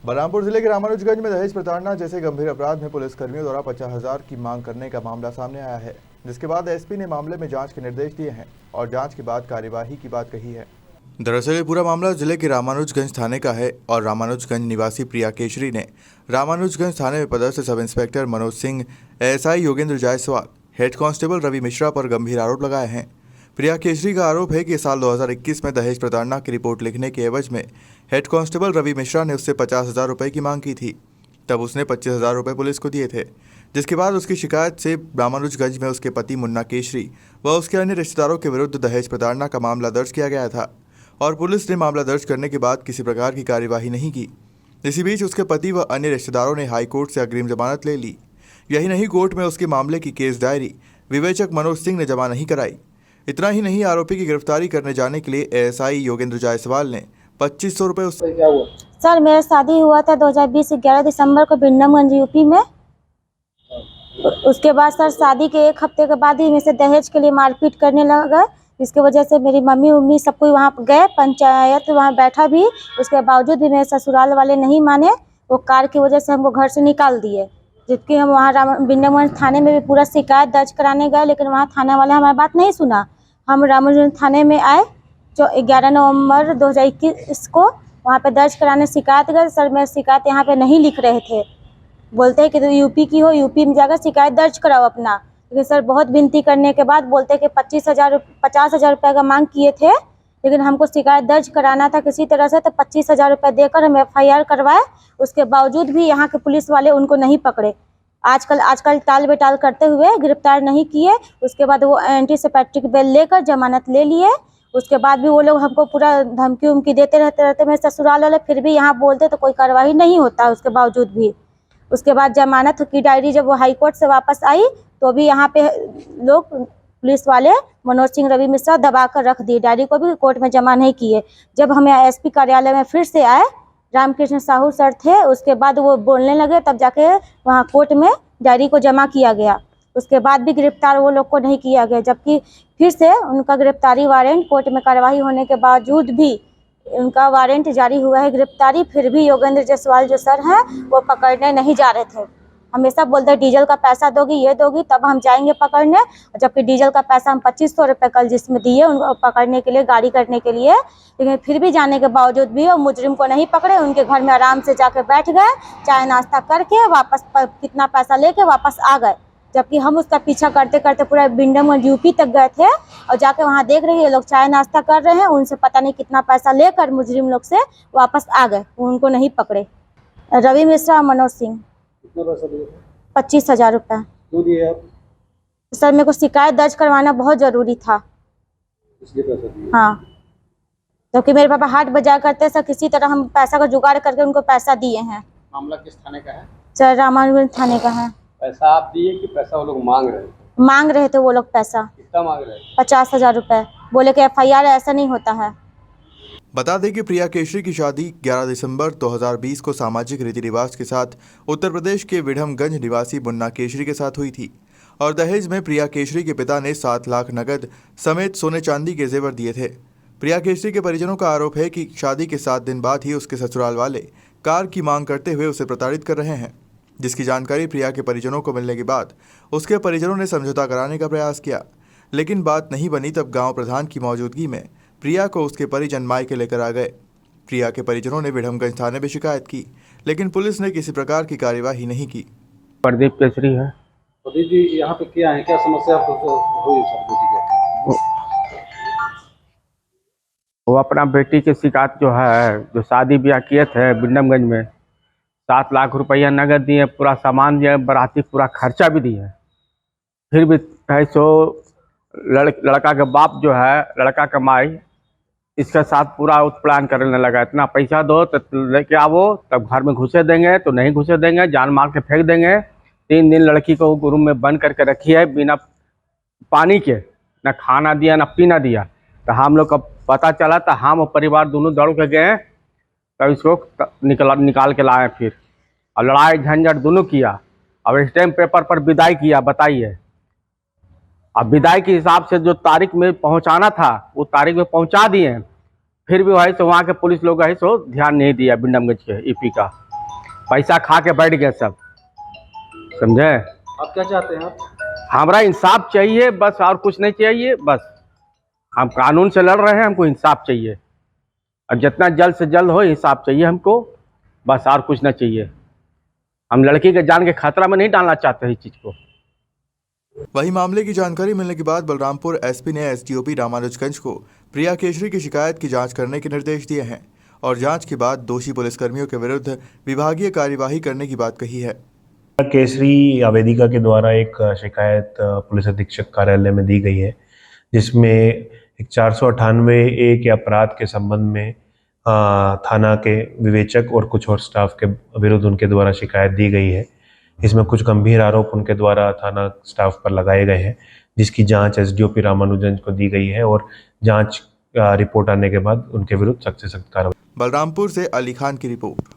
बलरामपुर जिले के रामानुजगंज में दहेज प्रताड़ना जैसे गंभीर अपराध में पुलिसकर्मियों द्वारा 50,000 की मांग करने का मामला सामने आया है, जिसके बाद एसपी ने मामले में जांच के निर्देश दिए हैं और जांच के बाद कार्यवाही की बात कही है। दरअसल ये पूरा मामला जिले के रामानुजगंज थाने का है और रामानुजगंज निवासी प्रिया केशरी ने रामानुजगंज थाने में पदस्थ sub inspector Manoj Singh, ASI Yogendra Jaiswal, head constable Ravi Mishra पर गंभीर आरोप लगाए हैं। प्रिया केशरी का आरोप है कि साल 2021 में दहेज प्रताड़ना की रिपोर्ट लिखने के एवज में हेड कांस्टेबल रवि मिश्रा ने उससे 50,000 रुपये की मांग की थी। तब उसने 25,000 रुपये पुलिस को दिए थे, जिसके बाद उसकी शिकायत से रामानुजगंज में उसके पति मुन्ना केशरी व उसके अन्य रिश्तेदारों के विरुद्ध दहेज प्रताड़ना का मामला दर्ज किया गया था और पुलिस ने मामला दर्ज करने के बाद किसी प्रकार की कार्यवाही नहीं की। इसी बीच उसके पति व अन्य रिश्तेदारों ने हाईकोर्ट से अग्रिम जमानत ले ली। यही नहीं, कोर्ट में उसके मामले की केस डायरी विवेचक मनोज सिंह ने जमा नहीं कराई। इतना ही नहीं, आरोपी की गिरफ्तारी करने जाने के लिए एएसआई योगेंद्र जायसवाल ने 2500 रुपये उससे। क्या हुआ? सर, मेरा शादी हुआ था 2020 11 दिसंबर को भिंडमगंज यूपी में। उसके बाद सर शादी के एक हफ्ते के बाद ही मेरे से दहेज के लिए मारपीट करने लगा। इसके वजह से मेरी मम्मी उम्मी सब कोई वहाँ गए, पंचायत वहाँ बैठा भी, उसके बावजूद भी मेरे ससुराल वाले नहीं माने। वो कार की वजह से हमको घर से निकाल दिए, जबकि हम वहाँ भिंडमगंज थाने में भी पूरा शिकायत दर्ज कराने गए, लेकिन वहाँ थाना वाले हमारी बात नहीं सुना। हम रामानुजगंज थाने में आए 11 नवंबर 2021 को, वहाँ पे दर्ज कराने शिकायत गए। सर, मेरी शिकायत यहाँ पे नहीं लिख रहे थे, बोलते हैं कि तो यूपी की हो, यूपी में जाकर शिकायत दर्ज कराओ अपना। लेकिन सर बहुत विनती करने के बाद बोलते हैं कि 50,000 रुपये का मांग किए थे, लेकिन हमको शिकायत दर्ज कराना था किसी तरह से, तो 25,000 रुपये देकर हम FIR करवाए। उसके बावजूद भी यहाँ के पुलिस वाले उनको नहीं पकड़े। आजकल टाल बेटाल करते हुए गिरफ्तार नहीं किए। उसके बाद वो एंटीसिपेट्रिक बेल लेकर जमानत ले लिए। उसके बाद भी वो लोग हमको पूरा धमकी उमकी देते रहते मेरे ससुराल वाले, फिर भी यहाँ बोलते तो कोई कार्रवाई नहीं होता उसके बावजूद भी। उसके बाद जमानत की डायरी जब वो हाई कोर्ट से वापस आई तो भी यहाँ पे लोग पुलिस वाले मनोज सिंह, रवि मिश्रा दबा कर रख दिए, डायरी को भी कोर्ट में जमा नहीं किए। जब हमें SP कार्यालय में फिर से आए, रामकृष्ण साहू सर थे, उसके बाद वो बोलने लगे, तब जाके वहाँ कोर्ट में डायरी को जमा किया गया। उसके बाद भी गिरफ्तार वो लोग को नहीं किया गया, जबकि फिर से उनका गिरफ्तारी वारंट कोर्ट में कार्रवाई होने के बावजूद भी उनका वारंट जारी हुआ है गिरफ्तारी, फिर भी योगेंद्र जायसवाल जो सर हैं वो पकड़ने नहीं जा रहे थे। हमेशा बोलते हैं डीजल का पैसा दोगी, ये दोगी तब हम जाएंगे पकड़ने, जबकि डीजल का पैसा हम 2500 रुपये कल जिसमें दिए उनको पकड़ने के लिए, गाड़ी करने के लिए, लेकिन फिर भी जाने के बावजूद भी वो मुजरिम को नहीं पकड़े। उनके घर में आराम से जाके बैठ गए, चाय नाश्ता करके वापस कितना पैसा लेके वापस आ गए, जबकि हम उसका पीछा करते करते पूरा भिंडमगंज यूपी तक गए थे और जाके वहाँ देख रहे हैं ये लोग चाय नाश्ता कर रहे हैं, उनसे पता नहीं कितना पैसा लेकर मुजरिम लोग से वापस आ गए, उनको नहीं पकड़े। रवि मिश्रा और मनोज सिंह। कितना पैसा दिए थे? 25,000 रुपये। क्यों दिए आप? सर, मेरे को शिकायत दर्ज करवाना बहुत ज़रूरी था। इसलिए पैसा दिए? हाँ, क्योंकि मेरे पापा हाट बाजार करते सर, किसी तरह हम पैसा का जुगाड़ करके उनको पैसा दिए हैं। मामला किस थाने का है? सर, रामानुजगंज थाने का है। पैसा आप दिए कि पैसा वो लोग मांग रहे थे? मांग रहे थे वो लोग पैसा। कितना मांग रहे थे? 50,000 रुपये। बोले कि FIR ऐसा नहीं होता है। बता दें कि प्रिया केशरी की शादी 11 दिसंबर 2020 को सामाजिक रीति रिवाज के साथ उत्तर प्रदेश के विडमगंज निवासी मुन्ना केशरी के साथ हुई थी और दहेज में प्रिया केशरी के पिता ने 7 लाख नकद समेत सोने चांदी के जेवर दिए थे। प्रिया केशरी के परिजनों का आरोप है कि शादी के 7 दिन बाद ही उसके ससुराल वाले कार की मांग करते हुए उसे प्रताड़ित कर रहे हैं, जिसकी जानकारी प्रिया के परिजनों को मिलने के बाद उसके परिजनों ने समझौता कराने का प्रयास किया, लेकिन बात नहीं बनी। तब गांव प्रधान की मौजूदगी में प्रिया को उसके परिजन मायके लेकर आ गए। प्रिया के परिजनों ने विडमगंज थाने में शिकायत की, लेकिन पुलिस ने किसी प्रकार की कार्यवाही नहीं की। प्रदीप केसरी है। प्रदीप जी, यहाँ पे क्या है, क्या समस्या आपको हुई सब बेटी के? वो अपना बेटी की शिकायत जो है, जो शादी ब्याह किए थे भिंडमगंज में, 7 लाख रुपया नगद दिए, पूरा सामान दिए, बाराती पूरा खर्चा भी दिए, फिर भी है सो लड़का के बाप जो है, लड़का का माई इसके साथ पूरा उत्प्लान करने लगा। इतना पैसा दो तो लेके आवो, तब घर में घुसे देंगे, तो नहीं घुसे देंगे, जान मार के फेंक देंगे। 3 दिन लड़की को रूम में बंद करके रखी है, बिना पानी के, ना खाना दिया ना पीना दिया। तो हम लोग का पता चला तो हम और परिवार दोनों दौड़ के गए, तब इसको निकाल के लाए फिर, और लड़ाई झंझट दोनों किया। अब स्टैम्प पेपर पर विदाई किया, बताइए। अब विदाई के हिसाब से जो तारीख में पहुंचाना था वो तारीख में पहुंचा दिए, फिर भी वही सो वहाँ के पुलिस लोग है सो ध्यान नहीं दिया भिंडमगंज के EP का। पैसा खा के बैठ गए सब, समझे। आप क्या चाहते हैं आप? हमारा इंसाफ चाहिए बस, और कुछ नहीं चाहिए। बस हम कानून से लड़ रहे हैं, हमको इंसाफ चाहिए, और जितना जल्द से जल्द हो इंसाफ चाहिए हमको, बस और कुछ नहीं चाहिए। हम लड़की के जान के खतरा में नहीं डालना चाहते इस चीज़ को। वहीं मामले की जानकारी मिलने के बाद बलरामपुर एसपी ने एसडीओपी रामानुजगंज को प्रिया केशरी की शिकायत की जांच करने के निर्देश दिए हैं और जांच के बाद दोषी पुलिसकर्मियों के विरुद्ध विभागीय कार्यवाही करने की बात कही है। केसरी आवेदिका के द्वारा एक शिकायत पुलिस अधीक्षक कार्यालय में दी गई है, जिसमें एक 498 के अपराध के संबंध में थाना के विवेचक और कुछ और स्टाफ के विरुद्ध उनके द्वारा शिकायत दी गई है। इसमें कुछ गंभीर आरोप उनके द्वारा थाना स्टाफ पर लगाए गए हैं, जिसकी जांच एसडीओपी रामानुजगंज को दी गई है और जांच रिपोर्ट आने के बाद उनके विरुद्ध सख्त से सख्त कार्रवाई। बलरामपुर से अली खान की रिपोर्ट।